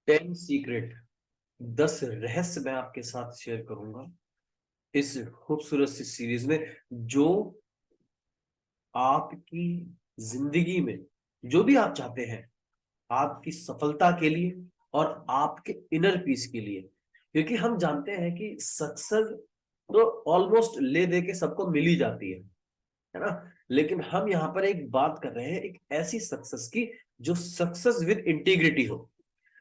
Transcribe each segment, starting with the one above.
10 secret, 10 रहस्य मैं आपके साथ शेयर करूंगा इस खूबसूरत सी सीरीज में, जो आपकी जिंदगी में जो भी आप चाहते हैं, आपकी सफलता के लिए और आपके इनर पीस के लिए। क्योंकि हम जानते हैं कि सक्सेस तो ऑलमोस्ट ले दे के सबको मिल ही जाती है ना। लेकिन हम यहाँ पर एक बात कर रहे हैं, एक ऐसी सक्सेस की जो सक्सेस विद इंटीग्रिटी हो।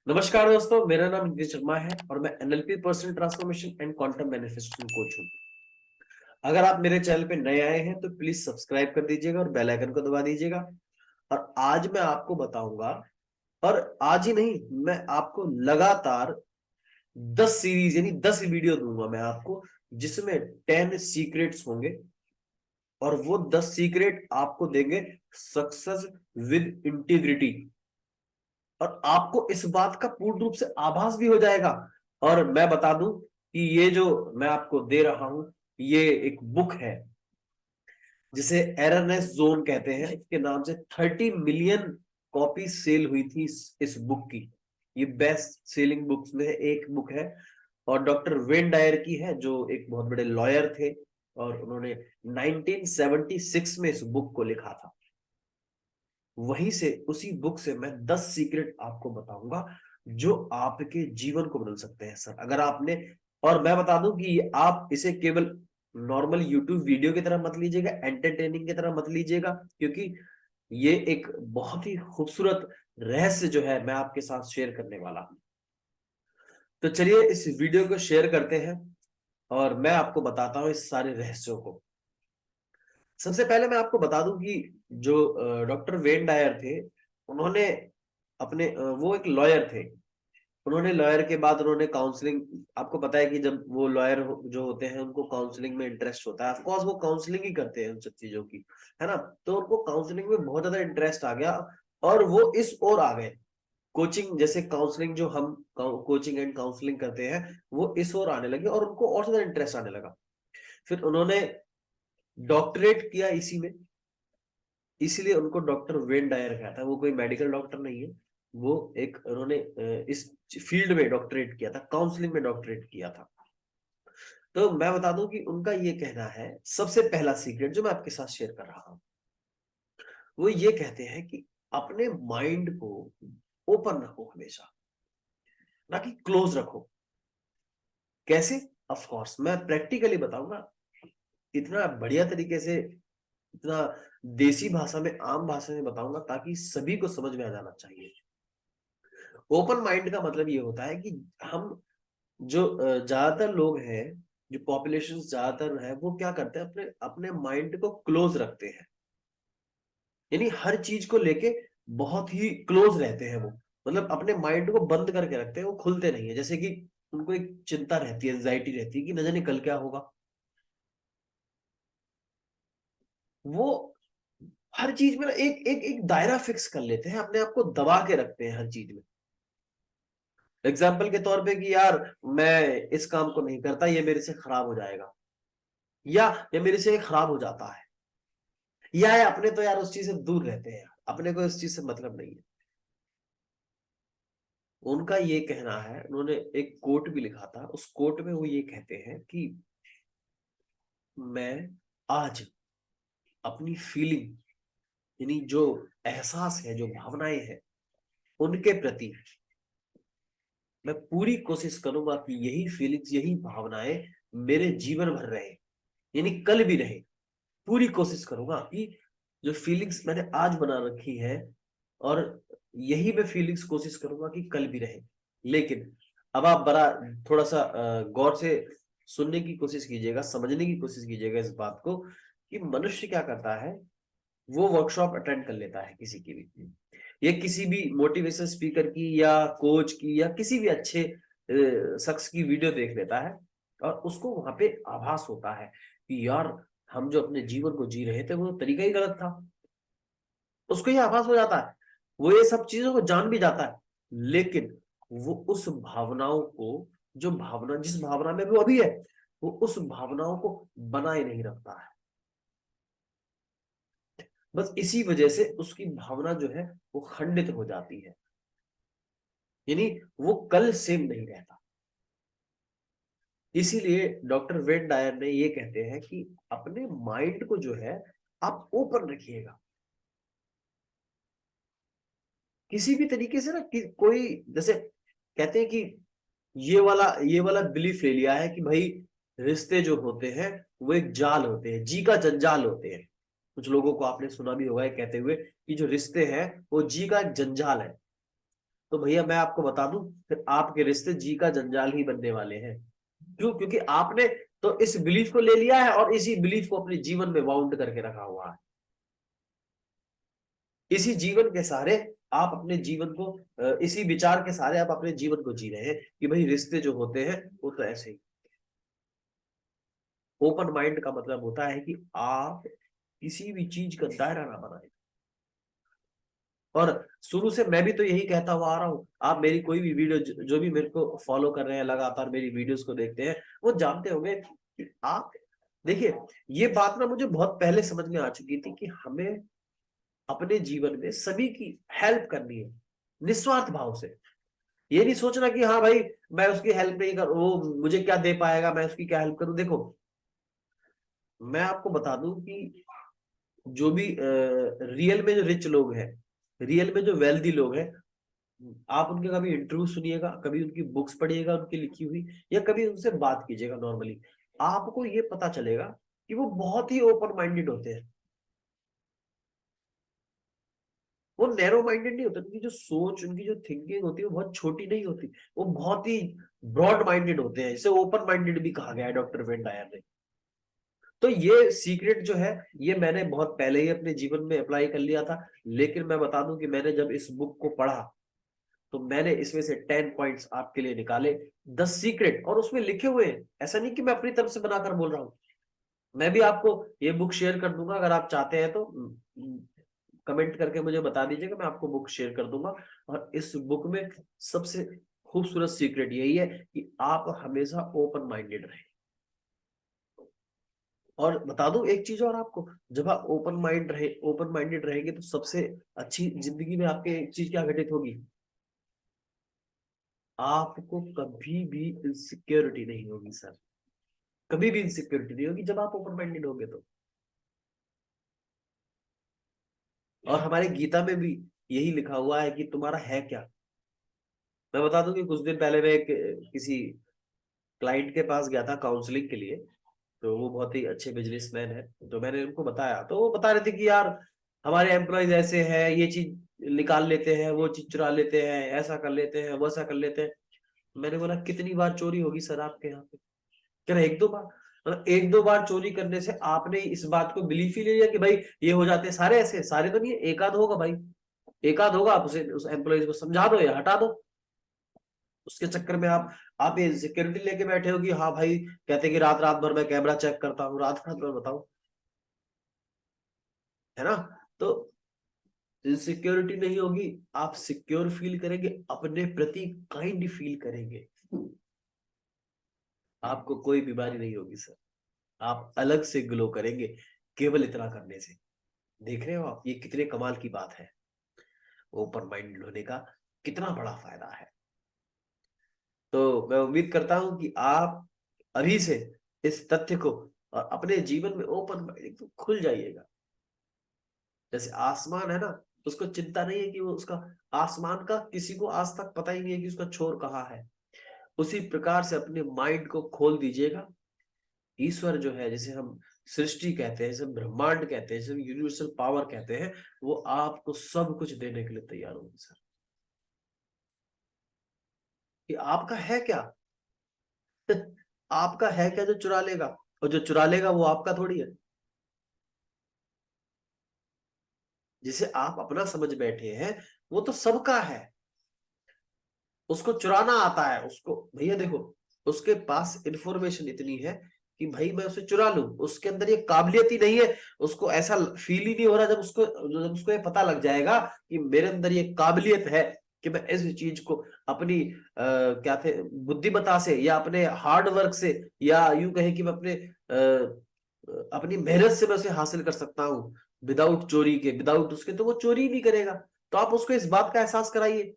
नमस्कार दोस्तों, मेरा नाम नितिन शर्मा है और मैं NLP personal transformation and quantum manifestation coach हूँ। अगर आप मेरे चैनल पे नए आए हैं तो प्लीज सब्सक्राइब कर दीजिएगा और बेल आइकन को दबा दीजिएगा। और आज मैं आपको बताऊंगा, और आज ही नहीं, मैं आपको लगातार 10 सीरीज यानी 10 वीडियो दूंगा मैं आपको, जिसमें 10 सीक्रेट्स होंगे। और वो 10 सीक्रेट आपको देंगे सक्सेस विद इंटीग्रिटी। और आपको इस बात का पूर्ण रूप से आभास भी हो जाएगा। और मैं बता दूं कि ये जो मैं आपको दे रहा हूं, ये एक बुक है जिसे एररनेस जोन कहते हैं। इसके नाम से 30 मिलियन कॉपी सेल हुई थी इस बुक की। ये बेस्ट सेलिंग बुक्स में एक बुक है। और डॉक्टर वेन डायर की है, जो एक बहुत बड़े लॉयर थे, और उन्होंने 1976 में इस बुक को लिखा था। वहीं से, उसी बुक से मैं 10 सीक्रेट आपको बताऊंगा जो आपके जीवन को बदल सकते हैं सर, अगर आपने। और मैं बता दूं कि आप इसे केवल नॉर्मल यूट्यूब वीडियो की तरह मत लीजिएगा, एंटरटेनिंग की तरह मत लीजिएगा, क्योंकि ये एक बहुत ही खूबसूरत रहस्य जो है मैं आपके साथ शेयर करने वाला हूं। तो चलिए इस वीडियो को शेयर करते हैं और मैं आपको बताता हूं इस सारे रहस्यों को। सबसे पहले मैं आपको बता दूं कि जो डॉक्टर वेन डायर थे, उन्होंने अपने वो एक लॉयर थे। उन्होंने लॉयर के बाद उन्होंने काउंसलिंग। आपको पता है कि जब वो लॉयर जो होते हैं उनको काउंसलिंग में इंटरेस्ट होता है, ऑफ कोर्स वो काउंसलिंग ही करते हैं उन सब चीजों की, है ना। तो उनको काउंसलिंग में बहुत ज्यादा इंटरेस्ट आ गया और वो इस ओर आ गए। कोचिंग जैसे काउंसलिंग जो हम कोचिंग एंड काउंसलिंग करते हैं, वो इस ओर आने लगे और उनको और ज्यादा इंटरेस्ट आने लगा। फिर उन्होंने डॉक्टरेट किया इसी में, इसीलिए उनको डॉक्टर वेन डायर कहा था। वो कोई मेडिकल डॉक्टर नहीं है, वो एक उन्होंने इस फील्ड में डॉक्टरेट किया था, काउंसलिंग में डॉक्टरेट किया था। तो मैं बता दूं कि उनका ये कहना है, सबसे पहला सीक्रेट जो मैं आपके साथ शेयर कर रहा हूं, वो ये कहते हैं कि अपने माइंड को ओपन रखो हमेशा, ना कि क्लोज रखो। कैसे? ऑफ कोर्स मैं प्रैक्टिकली बताऊंगा, इतना बढ़िया तरीके से, इतना देसी भाषा में, आम भाषा में बताऊंगा ताकि सभी को समझ में आ जाना चाहिए। ओपन माइंड का मतलब ये होता है कि हम जो ज्यादातर लोग हैं, जो पॉपुलेशन ज्यादातर है, वो क्या करते हैं, अपने अपने माइंड को क्लोज रखते हैं। यानी हर चीज को लेके बहुत ही क्लोज रहते हैं वो, मतलब अपने माइंड को बंद करके रखते हैं, वो खुलते नहीं है। जैसे कि उनको एक चिंता रहती है, एंजाइटी रहती है कि न जाने कल क्या होगा। वो हर चीज में ना एक एक एक दायरा फिक्स कर लेते हैं, अपने आप को दबा के रखते हैं हर चीज में। एग्जाम्पल के तौर पे कि यार, मैं इस काम को नहीं करता, ये मेरे से खराब हो जाएगा, या ये मेरे से खराब हो जाता है, या ये अपने तो यार उस चीज से दूर रहते हैं, अपने को इस चीज से मतलब नहीं है। उनका ये कहना है, उन्होंने एक कोट भी लिखा था, उस कोट में वो ये कहते हैं कि मैं आज अपनी फीलिंग, यानी जो एहसास है, जो भावनाएं हैं, उनके प्रति मैं पूरी कोशिश करूंगा कि यही फीलिंग्स, यही भावनाएं मेरे जीवन भर रहे, यानी कल भी रहे। पूरी कोशिश करूंगा कि जो फीलिंग्स मैंने आज बना रखी है, और यही मैं फीलिंग्स कोशिश करूंगा कि कल भी रहे। लेकिन अब आप बड़ा थोड़ा सा गौर से सुनने की कोशिश कीजिएगा, समझने की कोशिश कीजिएगा इस बात को, कि मनुष्य क्या करता है। वो वर्कशॉप अटेंड कर लेता है किसी की भी, या किसी भी मोटिवेशन स्पीकर की या कोच की या किसी भी अच्छे शख्स की वीडियो देख लेता है, और उसको वहां पे आभास होता है कि यार, हम जो अपने जीवन को जी रहे थे वो तरीका ही गलत था। उसको ये आभास हो जाता है, वो ये सब चीजों को जान भी जाता है। लेकिन वो उस भावनाओं को, जो भावना, जिस भावना में वो अभी है, वो उस भावनाओं को बनाए नहीं रखता है। बस इसी वजह से उसकी भावना जो है वो खंडित हो जाती है। यानी वो कल सेम नहीं रहता। इसीलिए डॉक्टर वेन डायर ने ये कहते हैं कि अपने माइंड को जो है आप ओपन रखिएगा किसी भी तरीके से ना कि कोई जैसे कहते हैं कि ये वाला बिलीफ ले लिया है कि भाई रिश्ते जो होते हैं वो एक जाल होते हैं, जी का जंजाल होते हैं। कुछ लोगों को आपने सुना भी होगा कहते हुए कि जो रिश्ते हैं वो जी का एक जंजाल है। तो भैया मैं आपको बता दूं, फिर आपके रिश्ते जी का जंजाल ही बनने वाले हैं। क्यों? क्योंकि आपने तो इस बिलीफ को ले लिया है और इसी बिलीफ को अपने जीवन में बाउंड करके रखा हुआ है। इसी जीवन के सहारे आप अपने जीवन को इसी विचार के सहारे आप अपने जीवन को जी रहे हैं कि भाई रिश्ते जो होते हैं वो तो ऐसे ही। ओपन माइंड का मतलब होता है कि आप किसी भी चीज का दायरा ना बनाए। और शुरू से मैं भी तो यही कहता हुआ आ रहा हूं, आप मेरी कोई भी वीडियो जो भी मेरे को फॉलो कर रहे हैं लगातार मेरी वीडियोस को देखते हैं वो जानते होंगे कि आप देखिए, ये बात ना मुझे बहुत पहले समझ में आ चुकी थी कि हमें अपने जीवन में सभी की हेल्प करनी है निस्वार्थ भाव से। ये नहीं सोचना कि हाँ भाई मैं उसकी हेल्प नहीं कर, वो मुझे क्या दे पाएगा, मैं उसकी क्या हेल्प करूं। देखो मैं आपको बता दूं कि जो भी रियल में जो रिच लोग हैं, रियल में जो वेल्दी लोग हैं, आप उनके कभी इंटरव्यू सुनिएगा, कभी उनकी बुक्स पढ़िएगा उनकी लिखी हुई, या कभी उनसे बात कीजिएगा नॉर्मली, आपको ये पता चलेगा कि वो बहुत ही ओपन माइंडेड होते हैं। वो नैरो माइंडेड नहीं होते, उनकी जो सोच उनकी जो थिंकिंग होती है वो बहुत छोटी नहीं होती, वो बहुत ही ब्रॉड माइंडेड होते हैं। इसे ओपन माइंडेड भी कहा गया है डॉक्टर वेन डायर ने। तो ये सीक्रेट जो है ये मैंने बहुत पहले ही अपने जीवन में अप्लाई कर लिया था। लेकिन मैं बता दूं कि मैंने जब इस बुक को पढ़ा तो मैंने इसमें से 10 पॉइंट्स आपके लिए निकाले, 10 सीक्रेट, और उसमें लिखे हुए हैं। ऐसा नहीं कि मैं अपनी तरफ से बनाकर बोल रहा हूं। मैं भी आपको ये बुक शेयर कर दूंगा, अगर आप चाहते हैं तो कमेंट करके मुझे बता दीजिएगा, मैं आपको बुक शेयर कर दूंगा। और इस बुक में सबसे खूबसूरत सीक्रेट यही है कि आप हमेशा ओपन माइंडेड रहें। और बता दूं एक चीज और आपको, जब आप ओपन माइंडेड रहेंगे तो सबसे अच्छी जिंदगी में आपके एक चीज क्या घटित होगी, आपको कभी भी इनसिक्योरिटी नहीं होगी सर। कभी भी इनसिक्योरिटी नहीं होगी जब आप ओपन माइंडेड होंगे तो। और हमारे गीता में भी यही लिखा हुआ है कि तुम्हारा है क्या। मैं बता दूं कि कुछ दिन पहले मैं किसी क्लाइंट के पास गया था काउंसलिंग के लिए। तो वो बहुत ही अच्छे बिजनेसमैन है, तो मैंने उनको बताया तो वो बता रहे थे कि यार हमारे एम्प्लॉयज ऐसे हैं, ये चीज निकाल लेते हैं, वो चीज चुरा लेते हैं, ऐसा कर लेते हैं, वैसा कर लेते हैं। मैंने बोला कितनी बार चोरी होगी सर आपके यहाँ पे? कह रहे 1-2 बार। मतलब 1-2 बार चोरी करने से आपने इस बात को बिलीफ ही ले लिया कि भाई ये हो जाते हैं सारे, ऐसे सारे तो नहीं है, एक आध होगा भाई, एक आध होगा। आप उसे उस एम्प्लॉयज को समझा दो या हटा दो। उसके चक्कर में आप ये सिक्योरिटी लेके बैठे हो कि हाँ भाई कहते हैं कि रात रात भर मैं कैमरा चेक करता हूँ, रात रात भर बताओ, है ना। तो इनसिक्योरिटी नहीं होगी, आप सिक्योर फील करेंगे, अपने प्रति काइंड फील करेंगे, आपको कोई बीमारी नहीं होगी सर। आप अलग से ग्लो करेंगे केवल इतना करने से। देख रहे हो आप ये कितने कमाल की बात है, ओपन माइंडेड होने का कितना बड़ा फायदा है। तो मैं उम्मीद करता हूं कि आप अभी से इस तथ्य को और अपने जीवन में ओपन माइंड तो खुल जाइएगा। जैसे आसमान है ना, उसको चिंता नहीं है कि वो उसका आसमान का किसी को आज तक पता ही नहीं है कि उसका छोर कहाँ है। उसी प्रकार से अपने माइंड को खोल दीजिएगा। ईश्वर जो है, जिसे हम सृष्टि कहते हैं, जिसे ब्रह्मांड कहते हैं, जिसे यूनिवर्सल पावर कहते हैं, वो आपको सब कुछ देने के लिए तैयार होगी सर। कि आपका है क्या? आपका है क्या जो चुरा लेगा? और जो चुरा लेगा वो आपका थोड़ी है। जिसे आप अपना समझ बैठे हैं वो तो सबका है। उसको चुराना आता है उसको, भैया देखो उसके पास इंफॉर्मेशन इतनी है कि भाई मैं उसे चुरा लूं, उसके अंदर ये काबिलियत ही नहीं है। उसको ऐसा फील ही नहीं हो रहा। जब उसको ये पता लग जाएगा कि मेरे अंदर ये काबिलियत है कि मैं इस चीज को अपनी क्या थे बुद्धिमत्ता से या अपने हार्ड वर्क से, या यूं कहे कि मैं अपनी मेहनत से मैं उसे हासिल कर सकता हूँ, विदाउट चोरी के, विदाउट उसके, तो वो चोरी नहीं करेगा। तो आप उसको इस बात का एहसास कराइए।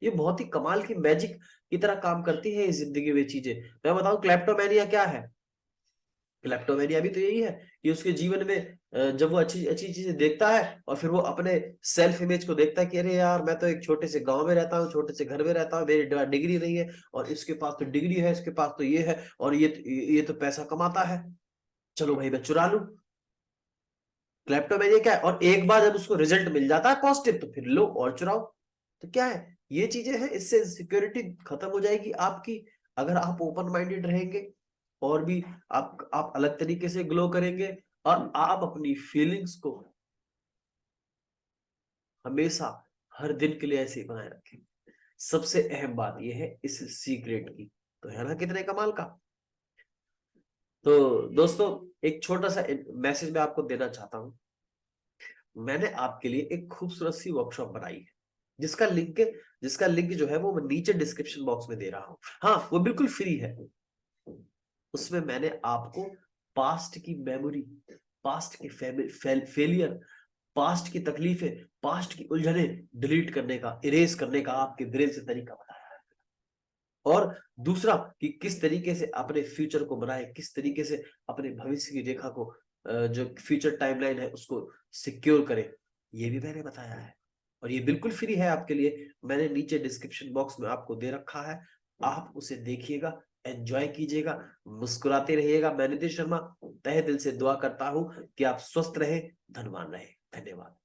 ये बहुत ही कमाल की मैजिक की तरह काम करती है इस जिंदगी में चीजें। मैं बताऊं क्लेप्टोमेनिया क्या है। क्लेप्टोमेनिया भी तो यही है कि उसके जीवन में जब वो अच्छी अच्छी चीजें देखता है और फिर वो अपने सेल्फ इमेज को देखता है कि अरे यार मैं तो एक छोटे से गांव में रहता हूँ, छोटे से घर में रहता हूँ, मेरी डिग्री नहीं है और इसके पास तो डिग्री है, इसके पास तो ये है और ये तो पैसा कमाता है, चलो भाई मैं चुरा लूं। क्लेप्टोमेनिया क्या है, और एक बार जब उसको रिजल्ट मिल जाता है पॉजिटिव तो फिर लो और चुराओ। तो क्या है, ये चीजें हैं, इससे सिक्योरिटी खत्म हो जाएगी आपकी। अगर आप ओपन माइंडेड रहेंगे और भी आप अलग तरीके से ग्लो करेंगे और आप अपनी फीलिंग्स को हमेशा हर दिन के लिए ऐसे ही बनाए रखेंगे। सबसे अहम बात यह है इस सीक्रेट की, तो है ना कितने कमाल का। तो दोस्तों एक छोटा सा मैसेज मैं आपको देना चाहता हूं। मैंने आपके लिए एक खूबसूरत सी वर्कशॉप बनाई है जिसका लिंक जो है वो मैं नीचे डिस्क्रिप्शन बॉक्स में दे रहा हूं। हाँ वो बिल्कुल फ्री है। उसमें मैंने आपको पास्ट की मेमोरी, पास्ट के फेलियर, पास्ट की तकलीफें, पास्ट की उलझने डिलीट करने का, इरेज करने का आपके ब्रेन से तरीका बताया है। और दूसरा कि किस तरीके से अपने फ्यूचर को बनाए, किस तरीके से अपने भविष्य की रेखा को, जो फ्यूचर टाइमलाइन है उसको सिक्योर करें, ये भी मैंने बताया है। और ये बिल्कुल फ्री है आपके लिए, मैंने नीचे डिस्क्रिप्शन बॉक्स में आपको दे रखा है। आप उसे देखिएगा, एंजॉय कीजिएगा, मुस्कुराते रहिएगा। मैं नितिन शर्मा तहे दिल से दुआ करता हूं कि आप स्वस्थ रहें, धनवान रहें। धन्यवाद।